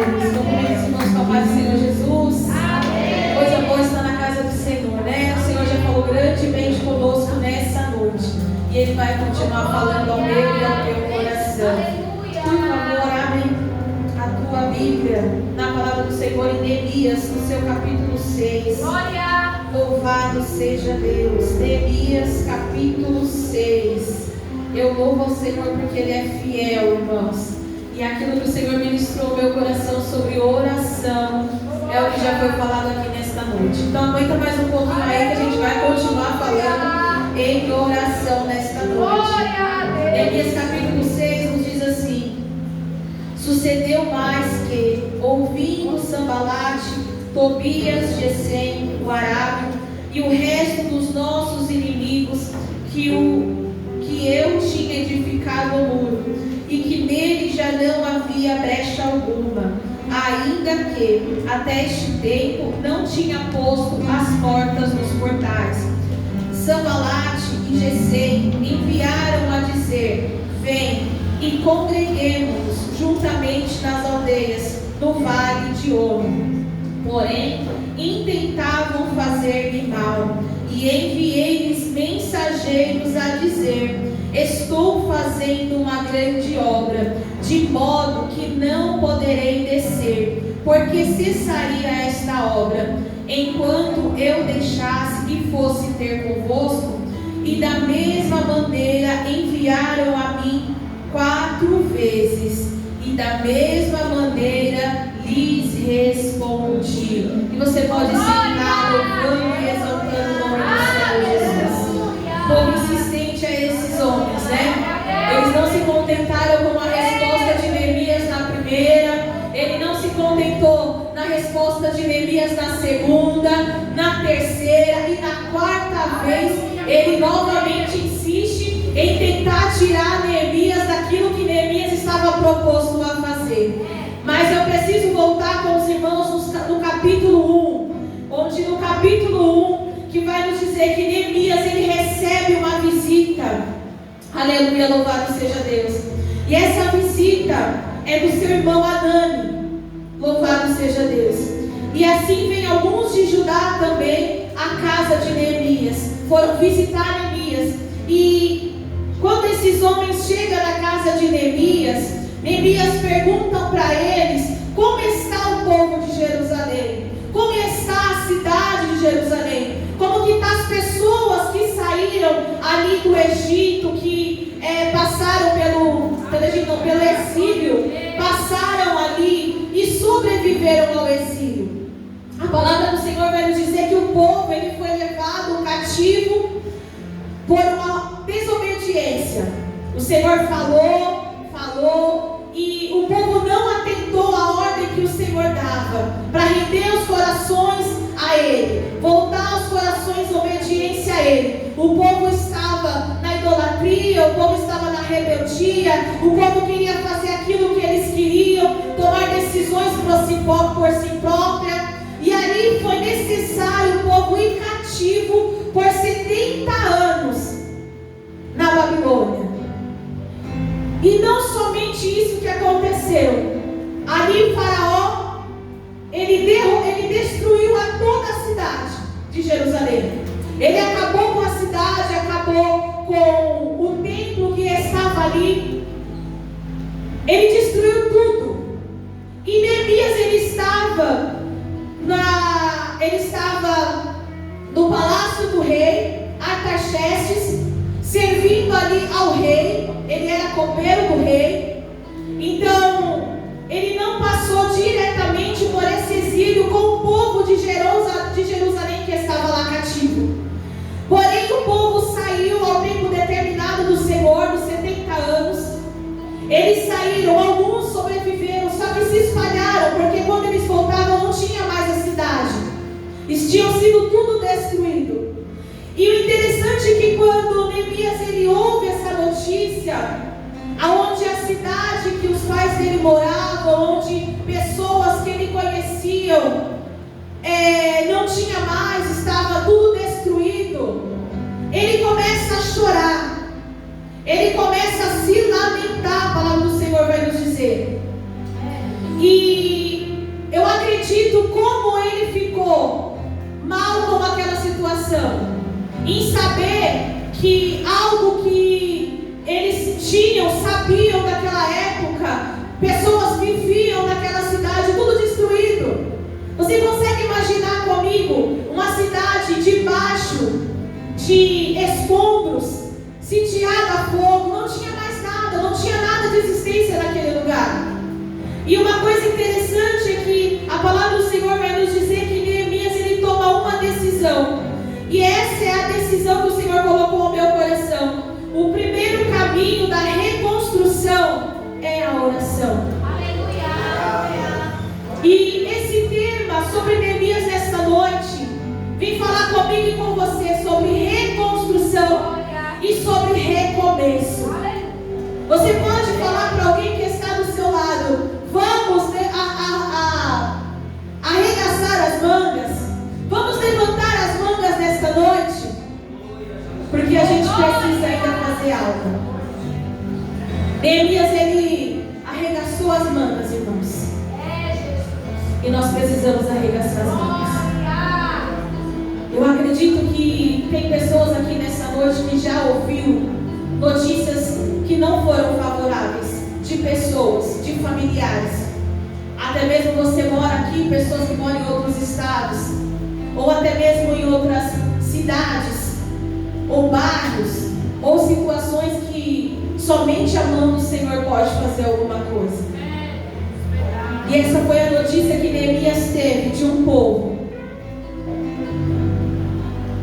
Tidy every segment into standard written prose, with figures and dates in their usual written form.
Deus. Cumprimento os irmãos com a paz do Senhor Jesus. Amém. Coisa boa está na casa do Senhor, né? O Senhor já falou grandemente conosco nessa noite. E Ele vai continuar falando ao meu e ao teu coração. Por favor, abre a tua Bíblia na palavra do Senhor em Neemias, no seu capítulo 6. Glória! Louvado seja Deus. Neemias, capítulo 6. Eu louvo ao Senhor porque Ele é fiel, irmãos. E aquilo que o Senhor ministrou no meu coração sobre oração é o que já foi falado aqui nesta noite. Então aguenta mais um pouquinho aí que a gente vai continuar falando em oração nesta noite. Neemias capítulo 6 nos diz assim: sucedeu mais que, ouvindo Sambalate, Tobias, Gesem, o arábio e o resto dos nossos inimigos, que eu tinha edificado o muro, e que nele já não havia brecha alguma, ainda que até este tempo não tinha posto as portas nos portais. Sambalate e Gesem enviaram a dizer: vem e congreguemos-nos juntamente nas aldeias do vale de Ono. Porém, intentavam fazer-me mal, e enviei-lhes mensageiros a dizer: estou fazendo uma grande obra, de modo que não poderei descer, porque cessaria esta obra, enquanto eu deixasse e fosse ter convosco. E da mesma maneira enviaram a mim 4 vezes, e da mesma maneira lhes respondi. E você pode sentar louvando e exaltando o nome do Senhor Jesus. Como insistente a esses homens, né? Eles não se contentaram com a resposta de Neemias na primeira, ele não se contentou na resposta de Neemias na segunda, na terceira e na quarta vez. Ele novamente insiste em tentar tirar Neemias daquilo que Neemias estava proposto a fazer. Mas eu preciso voltar com os irmãos no capítulo 1, onde no capítulo 1, que vai nos dizer que Neemias ele recebe uma visita. Aleluia, louvado seja Deus. E essa visita é do seu irmão Hanani. Louvado seja Deus. E assim vem alguns de Judá também à casa de Neemias. Foram visitar Neemias. E quando esses homens chegam na casa de Neemias, Neemias perguntam para eles como está o povo de Jerusalém, como está a cidade de Jerusalém, como que estão as pessoas que saíram ali do Egito, que passaram pelo exílio, passaram ali e sobreviveram ao exílio. A palavra do Senhor vai nos dizer que o povo ele foi levado cativo por uma desobediência. O Senhor falou e o povo não atentou à ordem que o Senhor dava para render os corações a Ele, voltar os corações em obediência a Ele. O povo estava na idolatria, o povo estava na rebeldia, o povo queria fazer aquilo que eles queriam, tomar decisões por si própria. E ali foi necessário o povo ir cativo por 70 anos na Babilônia. E não somente isso que aconteceu. Ali Faraó, ele destruiu a toda a cidade de Jerusalém. Ele acabou com a cidade, acabou com o templo que estava ali. Ele destruiu tudo. E Neemias ele estava no palácio do rei Artaxerxes, servindo ali ao rei. Ele era copeiro do rei. Então ele não passou diretamente por esse exílio com o povo de Jerusalém que estava lá cativo. Porém o povo saiu ao tempo determinado do Senhor, dos 70 anos. Eles saíram, alguns sobreviveram, só que se espalharam, porque quando eles voltavam não tinha mais a cidade. Eles tinham sido tudo destruído. E o interessante é que quando Neemias ele ouve essa notícia, aonde a cidade que os pais dele moravam, onde pessoas que ele conheciam não tinha mais, estava tudo destruído, ele começa a chorar, ele começa a se lamentar, a palavra do Senhor vai nos dizer. E eu acredito como ele ficou mal com aquela situação, em saber que algo que eles tinham, sabiam daquela época, pessoas viviam naquela cidade, tudo destruído. Você consegue imaginar comigo uma cidade debaixo de escombros, sitiada a fogo, não tinha mais nada, não tinha nada de existência naquele lugar. E uma coisa interessante é que a palavra do Senhor vai nos dizer que Neemias ele toma uma decisão. E essa é a decisão que o Senhor colocou no meu coração. O primeiro caminho da reconstrução é a oração. Aleluia. E esse tema sobre Neemias nesta noite vem falar comigo e com você sobre reconstrução e sobre recomeço. Você pode falar para alguém que está do seu lado: vamos arregaçar as mangas, vamos levantar as mangas nesta noite, porque a gente precisa ainda fazer algo. Neemias ele arregaçou as mangas, irmãos, e nós precisamos arregaçar as mangas. Eu acredito que tem pessoas aqui nessa noite que já ouviu notícias que não foram favoráveis, de pessoas, de familiares. Até mesmo você mora aqui, pessoas que moram em outros estados, ou até mesmo em outras cidades, ou bairros, ou situações que somente a mão do Senhor pode fazer alguma coisa. E essa foi a notícia que Neemias teve de um povo.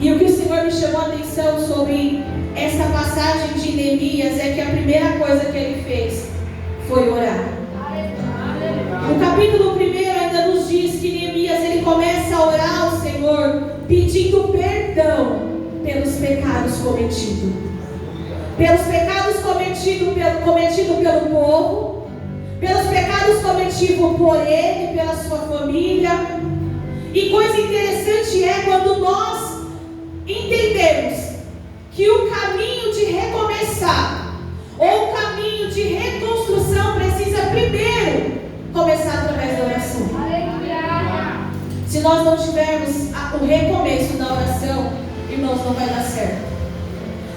E o que o Senhor me chamou a atenção sobre essa passagem de Neemias é que a primeira coisa que ele fez foi orar. O capítulo 1 ainda nos diz que Neemias ele começa a orar ao Senhor pedindo perdão pelos pecados cometidos. Pelos pecados cometidos pelo povo, pelos pecados cometidos por ele, pela sua família. E coisa interessante é quando nós entendemos que o caminho de recomeçar, ou o caminho de reconstrução, precisa primeiro começar através da oração. Se nós não tivermos o recomeço da oração, irmãos, não vai dar certo.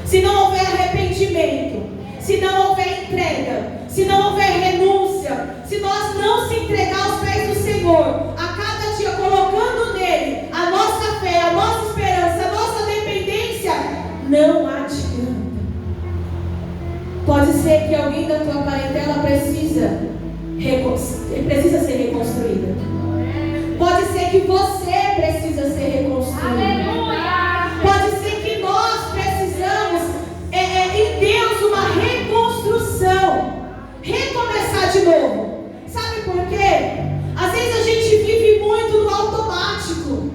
Se não houver arrependimento, se não houver entrega, se não houver renúncia, se nós não se entregar aos pés do Senhor, a cada dia colocando nele a nossa fé, a nossa esperança, a nossa dependência, não adianta. Pode ser que alguém da tua parentela precisa ser reconstruída. Pode ser que você precisa ser reconstruído. Pode ser que nós precisamos em Deus uma reconstrução, recomeçar de novo. Sabe por quê? Às vezes a gente vive muito no automático.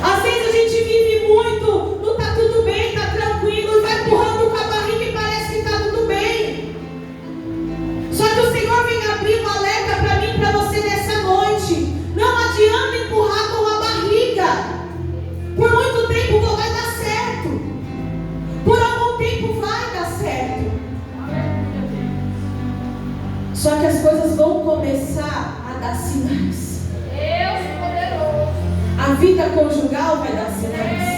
Às vezes a gente vive muito no tá tudo bem, tá tranquilo, e vai empurrando com a barriga e parece que tá tudo bem. Só que o Senhor vem abrir um alerta para mim e para você nessa noite. Não adianta empurrar com a barriga. Por muito tempo não vai dar certo. Por algum tempo vai dar certo. Só que as coisas vão começar a dar sinais. Deus poderoso. A vida conjugal vai dar sinais.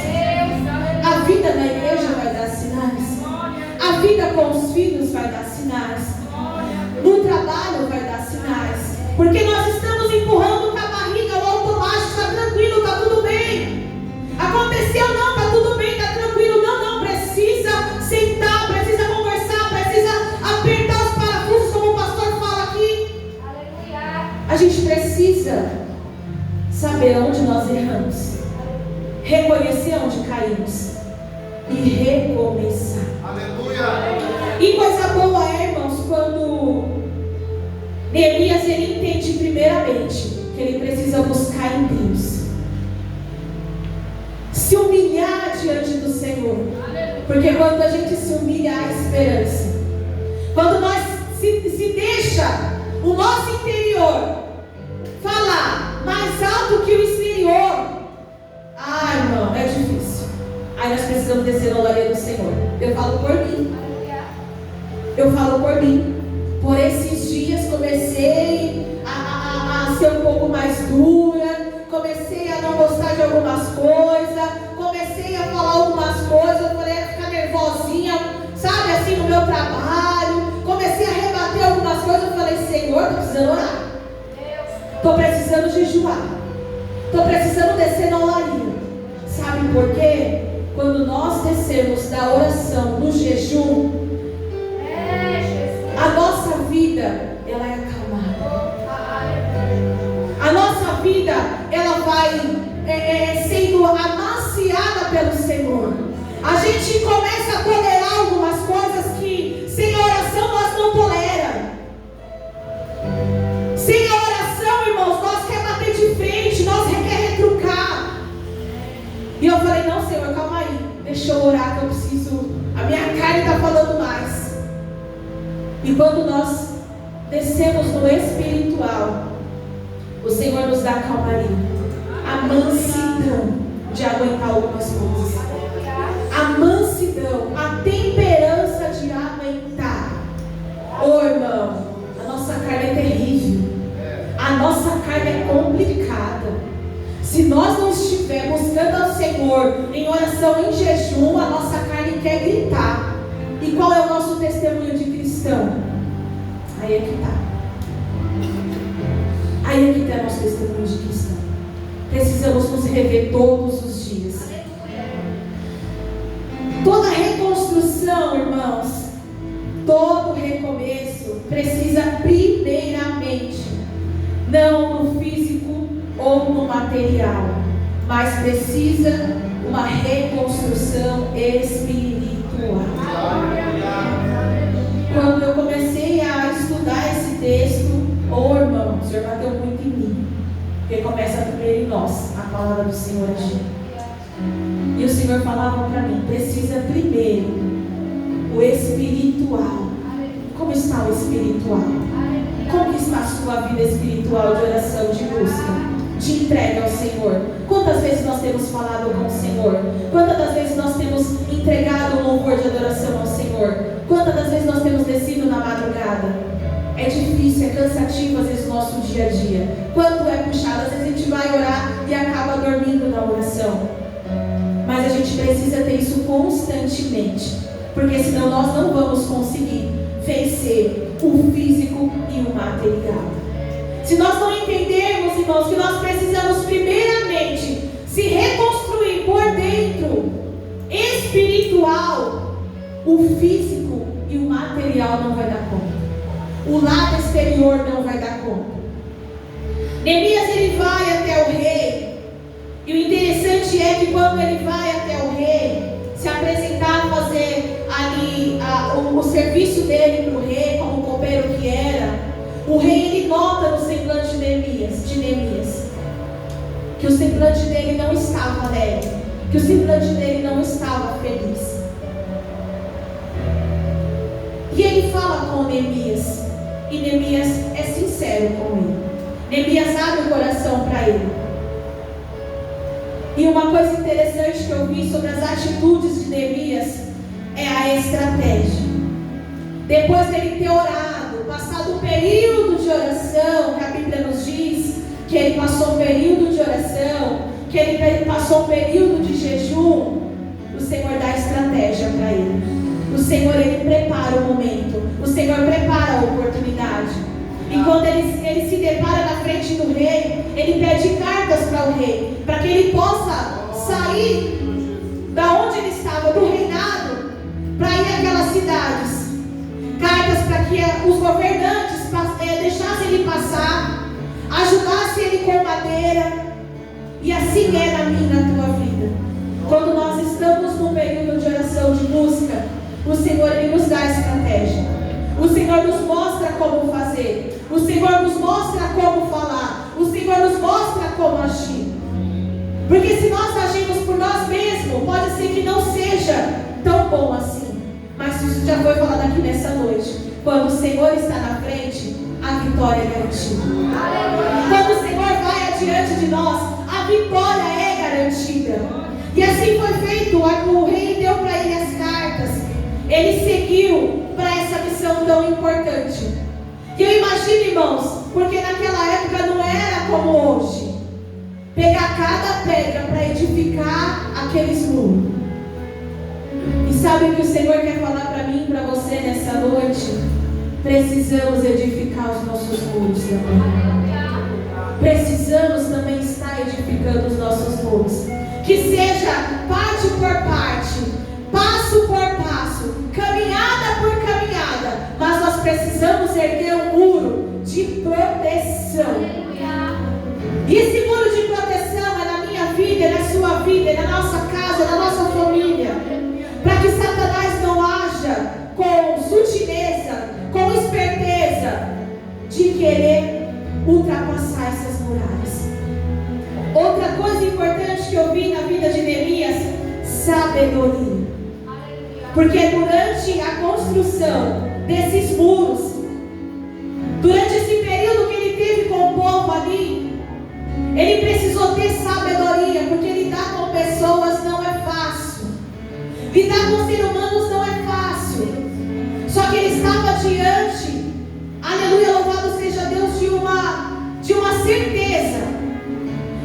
A vida na igreja vai dar sinais. A vida com os filhos vai dar sinais. No trabalho vai dar sinais. Porque nós estamos empurrando com a barriga, o automático, está tranquilo, está tudo bem. Aconteceu, não, está tudo bem, está tranquilo. Não, precisa sentar, precisa conversar, precisa apertar os parafusos, como o pastor fala aqui. Aleluia. A gente precisa saber onde nós erramos, reconhecer onde caímos e recomeçar. Aleluia. E coisa boa é, irmãos, quando Neemias ele entende primeiramente que ele precisa buscar em Deus, se humilhar diante do Senhor. Porque quando a gente se humilha, há esperança. Quando nós se deixa o nosso interior falar mais alto que o exterior, irmão, é difícil. Aí nós precisamos descer na glória do Senhor. Eu falo por mim. Por esses dias comecei a ser um pouco mais dura, comecei a não gostar de algumas coisas, comecei a falar algumas coisas, eu falei a ficar nervosinha, sabe, assim no meu trabalho, comecei a rebater algumas coisas, eu falei, Senhor, estou precisando orar, estou precisando jejuar, estou precisando descer na olaria. Sabe por quê? Quando nós descermos da oração, do jejum, a nossa vida, ela é acalmada. A nossa vida, ela vai sendo amaciada pelo Senhor. A gente começa a tolerar algumas coisas que sem oração nós não toleramos. Sem oração, irmãos, nós quer bater de frente, nós quer retrucar. E eu falei, não, Senhor, calma aí, deixa eu orar que eu preciso, a minha carne está falando mais. E quando nós descemos no espiritual, o Senhor nos dá calmaria, a mansidão de aguentar algumas coisas, a mansidão, a temperança de aguentar. Ô irmão, a nossa carne é terrível, a nossa carne é complicada. Se nós não estivermos buscando ao Senhor em oração, em jejum, a nossa carne quer gritar. E qual é o nosso testemunho de cristão? Aí é que está. Aí é que está nosso testemunho de cristão. Precisamos nos rever todos os dias. Toda reconstrução, irmãos, todo recomeço precisa primeiramente, não no físico ou no material, mas precisa uma reconstrução espiritual. Quando eu comecei a estudar esse texto, irmão, o Senhor bateu muito em mim, porque começa primeiro em nós, a palavra do Senhor agir. E o Senhor falava para mim, precisa primeiro o espiritual. Como está o espiritual? Como está a sua vida espiritual de oração, de busca, de entrega ao Senhor? Quantas vezes nós temos falado com o Senhor? Quantas das vezes nós temos entregado um louvor de adoração ao Senhor? Quantas das vezes nós temos descido na madrugada? É difícil, é cansativo às vezes o nosso dia a dia. Quanto é puxado, às vezes a gente vai orar e acaba dormindo na oração. Mas a gente precisa ter isso constantemente, porque senão nós não vamos conseguir vencer o físico e o material. Se nós não entendermos, irmãos, que nós precisamos primeiramente se reconstruir por dentro, espiritual, o físico e o material não vai dar conta. O lado exterior não vai dar conta. Neemias, ele vai até o rei. E o interessante é que quando ele vai até o rei, se apresentar, fazer ali o serviço dele para o rei, como copeiro que era, o rei, ele nota no semblante de Neemias, que o semblante dele não estava alegre, que o semblante dele não estava feliz. E ele fala com Neemias, e Neemias é sincero com ele. Neemias abre o coração para ele. E uma coisa interessante que eu vi sobre as atitudes de Neemias é a estratégia. Depois dele ter orado, passado um período de oração, que a Bíblia nos diz que ele passou um período de oração, que ele passou um período de jejum, o Senhor dá estratégia para ele. O Senhor, ele prepara o momento, o Senhor prepara a oportunidade. E quando ele se depara na frente do rei, ele pede cartas para o rei, para que ele possa sair da onde ele estava, do reinado, para ir àquelas cidades. Cartas para que os governantes deixassem ele passar, ajudassem ele com madeira. E assim é na minha e na tua vida. Quando nós estamos num período de oração, de busca, o Senhor, ele nos dá estratégia. O Senhor nos mostra como fazer. O Senhor nos mostra como falar. O Senhor nos mostra como agir. Porque se nós agimos por nós mesmos, pode ser que não seja tão bom assim. Mas isso já foi falado aqui nessa noite. Quando o Senhor está na frente, a vitória é garantida. Quando o Senhor vai adiante de nós, a vitória é garantida. E assim foi feito. O rei deu para ele as cartas. Ele seguiu para essa missão tão importante. E eu imagino, irmãos, porque naquela época não era como hoje, pegar cada pedra para edificar aqueles muros. E sabe o que o Senhor quer falar para mim e para você nessa noite? Precisamos edificar os nossos muros também. Precisamos também estar edificando os nossos muros. Que seja parte por parte, passo por passo, caminhada por caminhada, mas nós precisamos erguer um muro de proteção. E esse muro de proteção é na minha vida, é na sua vida, é na nossa casa, é na nossa família, para que Satanás não haja com sutileza, com esperteza, de querer ultrapassar essas muralhas. Outra coisa importante que eu vi na vida de Neemias: sabedoria. Porque durante a construção desses muros, durante esse período que ele teve com o povo ali, ele precisou ter sabedoria, porque lidar com pessoas não é fácil, lidar com seres humanos não é fácil. Só que ele estava diante, aleluia, louvado seja Deus, de uma certeza.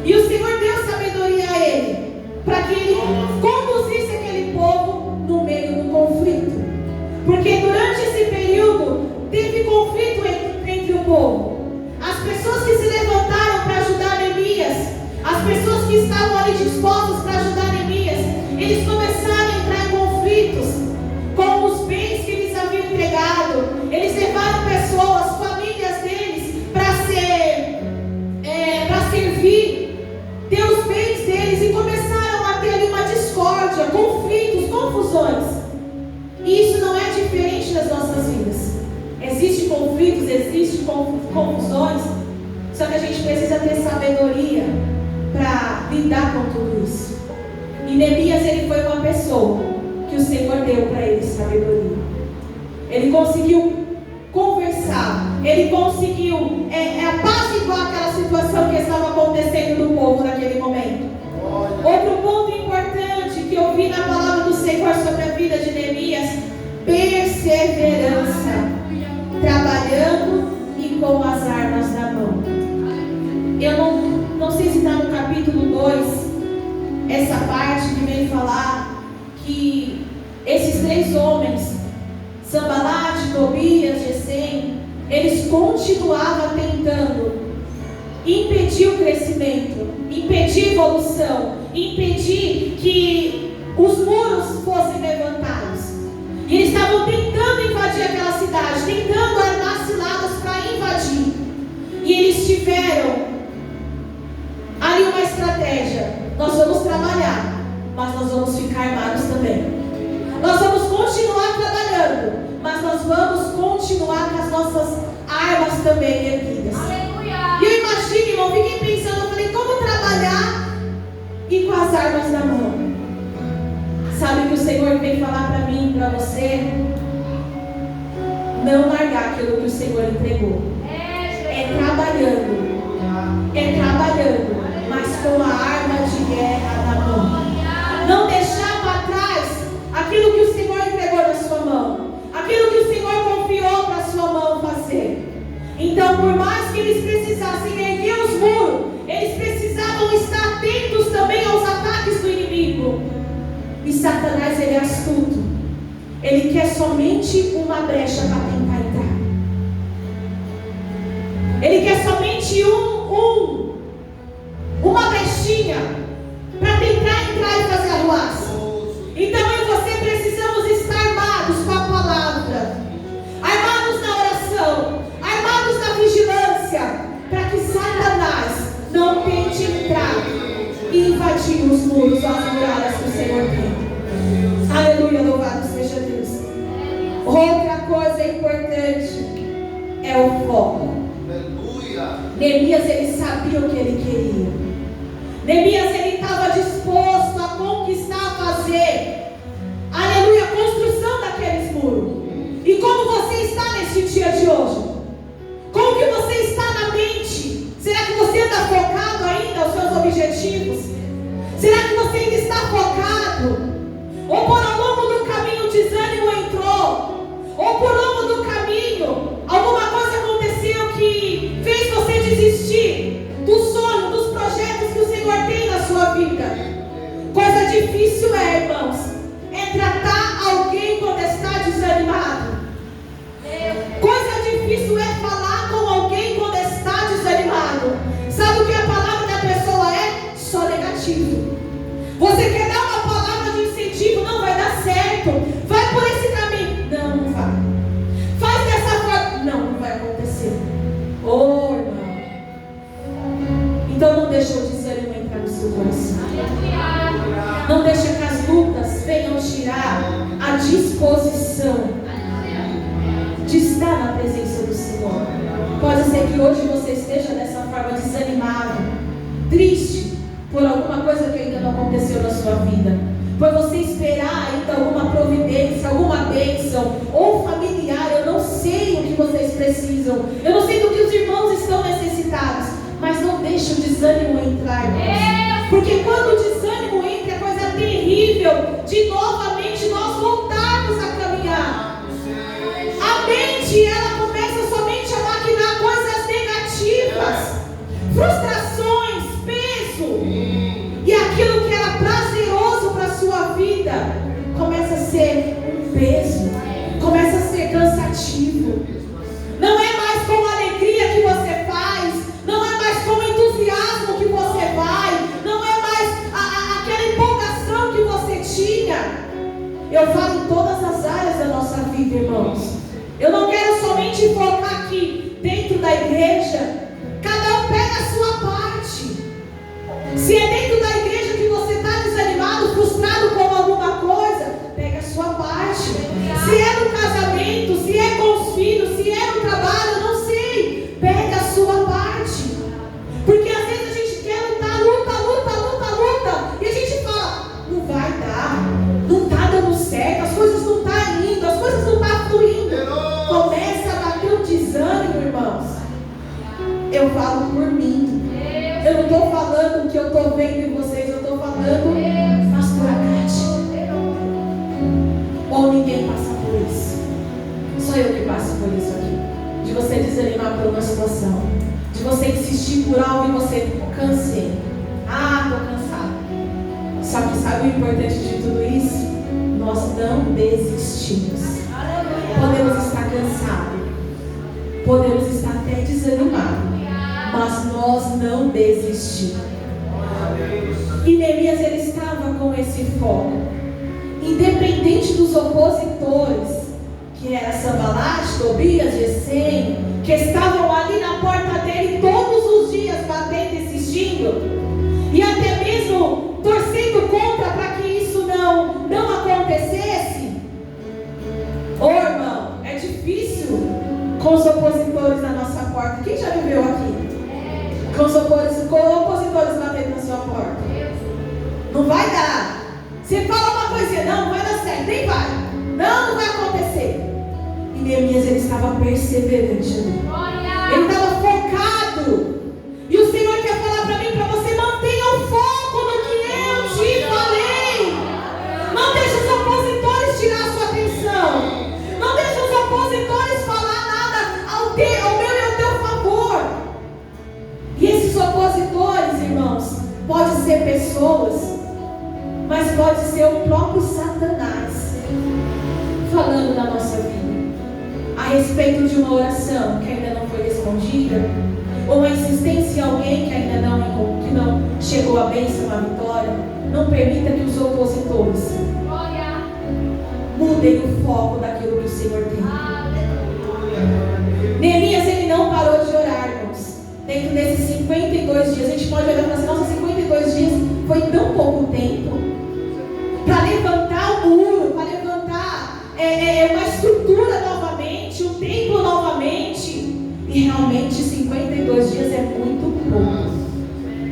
E o Senhor deu sabedoria a ele, para que ele conduzisse aquele povo no meio do conflito. Porque durante esse período teve conflito entre o povo. As pessoas que se levantaram para ajudar Neemias, as pessoas que estavam ali dispostas para ajudar Neemias, eles começaram a entrar em conflitos com os bens que eles haviam entregado. Eles levaram pessoas, famílias deles, para servir, ter os bens deles, e começaram a ter ali uma discórdia, conflitos, confusões. E isso não é diferente das nossas vidas. Existem conflitos, existem confusões, só que a gente precisa ter sabedoria para lidar com tudo isso. E Neemias, ele foi uma pessoa que o Senhor deu para ele sabedoria. Ele conseguiu conversar, ele conseguiu apaziguar aquela situação que estava acontecendo no povo naquele momento. Outro ponto importante que eu vi na palavra do Senhor sobre a vida de Neemias: perseverança, trabalhando e com as armas na mão. Eu não sei se está no capítulo 2, essa parte que vem falar que esses 3 homens, Sanbalate, Tobias, Gesem, eles continuavam tentando impedir o crescimento, impedir a evolução, impedir que os muros fossem levantados. E eles estavam tentando invadir aquela cidade, tentando armar ciladas para invadir. E eles tiveram ali uma estratégia: nós vamos trabalhar, mas nós vamos ficar armados também. Nós vamos continuar trabalhando, mas nós vamos continuar com as nossas armas também erguidas. Aleluia. E eu imagino, irmão, fiquei pensando, eu falei, como trabalhar e com as armas na mão? Sabe o que o Senhor vem falar para mim e para você? Não largar aquilo que o Senhor entregou. É trabalhando, mas com a arma de guerra na mão. Não deixar para trás aquilo que o Senhor entregou na sua mão, aquilo que o Senhor confiou para a sua mão fazer. Então, por mais que eles precisassem erguer os muros, eles precisavam estar atentos também aos ataques do inimigo. E Satanás, ele é astuto. Ele quer somente uma brecha para tentar entrar. Ele quer somente uma brechinha para tentar entrar e fazer arruaça. Então eu e você precisamos estar armados com a palavra, armados na oração, armados na vigilância, para que Satanás não tente entrar e invadir os muros, as muralhas que o Senhor tem. Aleluia, louvado seja Deus. Outra coisa importante é o foco. Neemias, ele sabia o que ele queria. Neemias, ele estava disposto a conquistar, a fazer, aleluia, a construção daqueles muros. E como você está nesse dia de hoje? Como que você está na mente? Será que você está focado ainda aos seus objetivos? Será que você ainda está focado? Ou por ao longo do caminho o desânimo entrou? Ou por ao longo do caminho alguma coisa aconteceu que fez você desistir dos difícil é, irmãos, é tratar alguém quando está desanimado. Coisa difícil é falar com alguém quando está desanimado. Sabe o que a palavra da pessoa é? Só negativo. Você quer dar uma palavra de incentivo? Não vai dar certo. Vai por esse caminho. Não, não vai. Faz dessa forma. Não, não vai acontecer. Oh, irmão. Então não deixe o desânimo entrar no seu coração. Não deixe que as lutas venham tirar a disposição de estar na presença do Senhor. Pode ser que hoje você esteja dessa forma, desanimado, triste por alguma coisa que ainda não aconteceu na sua vida, por você esperar ainda alguma providência, alguma bênção ou familiar. Eu não sei o que vocês precisam, eu não sei do que os irmãos estão necessitados, mas não deixe o desânimo entrar, irmãos. Porque quando o desânimo entra, é coisa terrível de novamente nós voltarmos a caminhar. A mente, ela começa somente a maquinar coisas negativas, frustrações, peso, e aquilo que era prazeroso para a sua vida começa a ser um peso, começa a ser cansativo. Não é mais com alegria que você faz, não é mais com entusiasmo que você vai, não é mais aquela empolgação que você tinha. Eu falo em todas as áreas da nossa vida, irmãos. Eu não quero somente focar aqui dentro da igreja. Cada um pega a sua parte. Se é dentro da igreja que você está desanimado, frustrado com alguma coisa, pega a sua parte. Se é no casamento, se é com os filhos, se é no trabalho, não sei, pega a sua parte. Porque às vezes a gente quer lutar, luta, e a gente fala, não vai dar, não está dando certo, as coisas não estão indo, as coisas não estão fluindo. Começa a bater um desânimo, irmãos. Eu falo por mim. Eu não estou falando o que eu estou vendo em vocês, eu estou falando pastora Cátia. Ou ninguém passa por isso. Só eu que passo por isso aqui. De você desanimar por uma situação, de você insistir por algo e você cansei. Estou cansado. Só que sabe o importante de tudo isso? Nós não desistimos. Podemos estar cansados, podemos estar até desanimados, mas nós não desistimos. E Neemias, ele estava com esse foco, independente dos opositores, que era Sanbalat, Tobias, Gesem, que estavam ali na porta dele todos os dias, batendo e insistindo, e até mesmo torcendo contra para que isso não acontecesse. Ô irmão, é difícil com os opositores na nossa porta. Quem já viveu aqui? Com os opositores batendo na sua porta. Não vai dar. Você fala uma coisinha, não vai dar certo, nem vai. Não vai acontecer. E Neemias, ele estava perseverante ali. Ele estava focado. E o Senhor quer falar para mim, para você, mantenha o foco no que eu te falei. Não deixe os opositores tirar a sua atenção. Não deixe os opositores falar nada ao meu e ao teu favor. E esses opositores, irmãos, pode ser pessoas, mas pode ser o próprio Satanás falando na nossa vida a respeito de uma oração que ainda não foi respondida, ou uma insistência em alguém que ainda não chegou a bênção, a vitória. Não permita que os opositores mudem o foco daquilo que o Senhor tem. Neemias, ele não parou de orar, irmãos. Dentro desses 52 dias, a gente pode olhar e falar assim, nossa, 52 dias foi tão pouco tempo para levantar o muro, para levantar uma estrutura novamente, um templo novamente. E realmente 52 dias é muito pouco.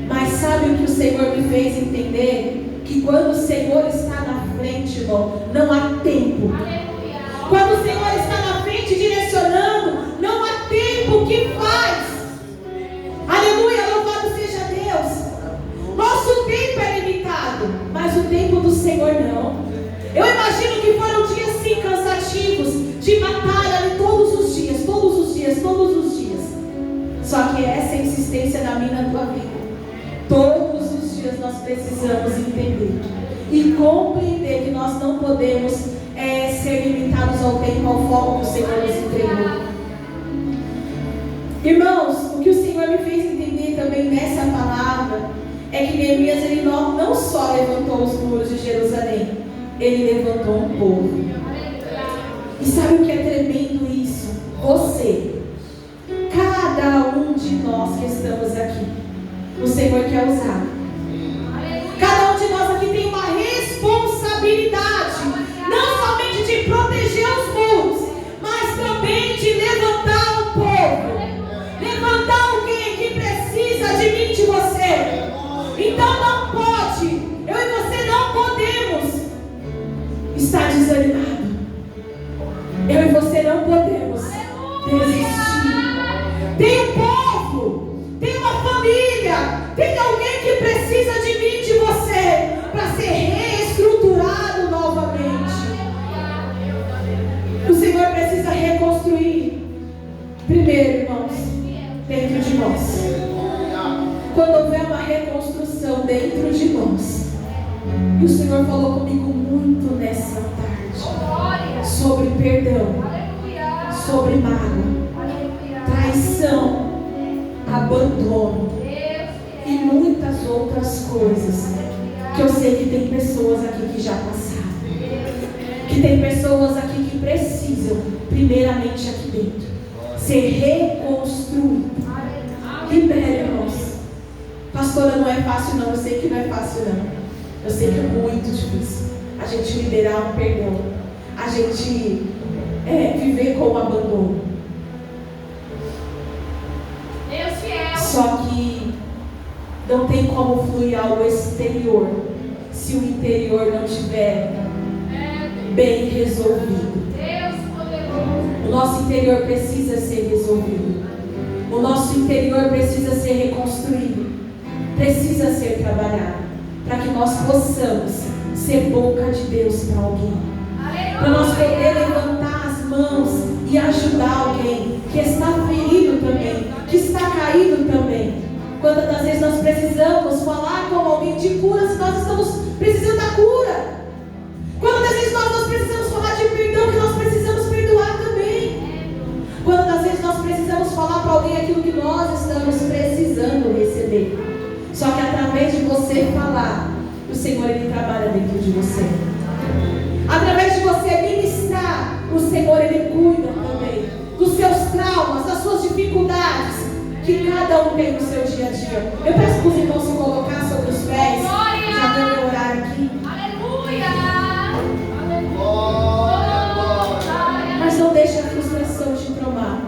Mas sabe o que o Senhor me fez entender? Que quando o Senhor está na frente, irmão, não há tempo. Quando o Senhor está na frente direcionando, não há tempo que faz. Aleluia, louvado seja Deus. Nosso tempo é limitado, mas o tempo do Senhor não. Eu imagino que foram dias sim cansativos, de batalha ali todos os dias. Só que essa é a insistência na minha e na tua vida. Todos os dias nós precisamos entender e compreender que nós não podemos ser limitados ao tempo, ao foco que o Senhor nos entregou. Irmãos, o que o Senhor me fez entender também nessa palavra é que Neemias ele não só levantou os muros de Jerusalém, ele levantou um povo. E sabe o que é tremendo isso? Você, cada um de nós que estamos aqui, o Senhor quer usar. Cada um de nós aqui tem uma responsabilidade, não somente de proteger os muros, mas também de levantar o povo, levantar alguém que precisa de mim, de você. Então não pode, eu e você não podemos estar desanimados. Eu e você não podemos desistir. Tem um povo, tem uma família, tem alguém que precisa de mim, de você, para ser reestruturado novamente. O Senhor precisa reconstruir, primeiro, irmãos, dentro de nós. Quando houver uma reconstrução dentro de nós, e o Senhor falou comigo muito nessa tarde sobre perdão, sobre mágoa, traição, abandono e muitas outras coisas que eu sei que tem pessoas aqui que já passaram, que tem pessoas aqui que precisam, primeiramente aqui dentro, ser reconstruído. Libere, irmãos. Pastora, não é fácil não, eu sei que não é fácil não, eu sei que é muito difícil a gente liberar um perdão, a gente viver com o abandono. Só que não tem como fluir algo exterior se o interior não estiver bem resolvido. O nosso interior precisa ser resolvido. O nosso interior precisa ser reconstruído. Precisa ser trabalhado. Para que nós possamos ser boca de Deus para alguém. Para nós poder levantar as mãos e ajudar alguém que está ferido também, que está caído também. Quantas das vezes nós precisamos falar com alguém de cura se nós estamos precisando da cura? Quantas das vezes nós precisamos falar de perdão, que nós precisamos perdoar também? Quantas das vezes nós precisamos falar para alguém aquilo que nós estamos precisando receber? Só que através de você falar, o Senhor ele trabalha dentro de você. Através de você ministrar, o Senhor ele cuida também dos seus traumas, das suas dificuldades que cada um tem no seu dia a dia. Eu peço para os irmãos se colocar sobre os pés. Já deu meu horário aqui. Mas não deixe a frustração te tomar.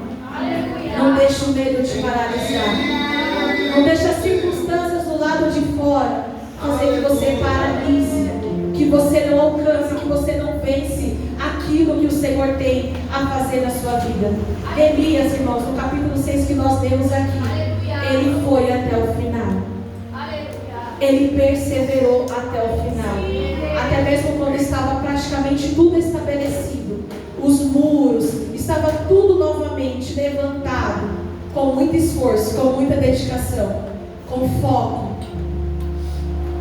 Não deixe o medo te paralisar. Não deixe as circunstâncias do lado de fora fazer que você paralise, que você não alcance, que você não vence aquilo que o Senhor tem a fazer na sua vida. Neemias, irmãos, no capítulo 6 que nós lemos aqui, ele foi até o final. Ele perseverou até o final. Até mesmo quando estava praticamente tudo estabelecido, os muros, estava tudo novamente levantado, com muito esforço, com muita dedicação, com foco.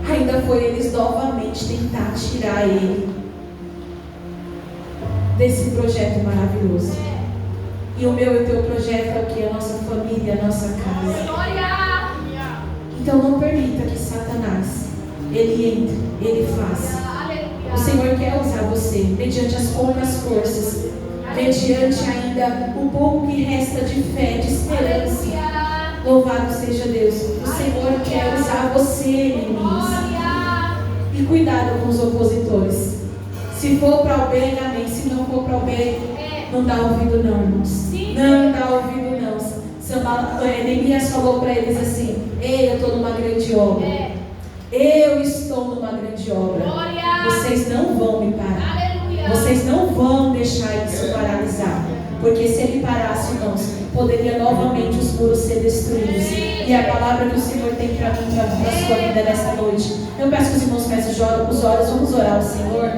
Ainda foi eles novamente tentar tirar ele desse projeto maravilhoso. E o meu e o teu projeto é o que? A nossa família, a nossa casa. Então não permita que Satanás ele entre, ele faça. O Senhor quer usar você mediante as poucas forças, mediante ainda o pouco que resta de fé, de esperança. Louvado seja Deus. O Senhor quer usar você, Neemias. E cuidado com os opositores. Se for para o bem, amém. Se não for para o bem, não dá ouvido não, irmãos. Não dá ouvido não. Neemias falou para eles assim: ei, eu estou numa grande obra. Eu estou numa grande obra. Vocês não vão me parar. Vocês não vão deixar isso paralisar. Porque se ele parasse, irmãos, poderia novamente os muros ser destruídos. E a palavra que o Senhor tem para mim, para a sua vida nessa noite. Eu peço que os irmãos fechem os olhos, vamos orar ao Senhor.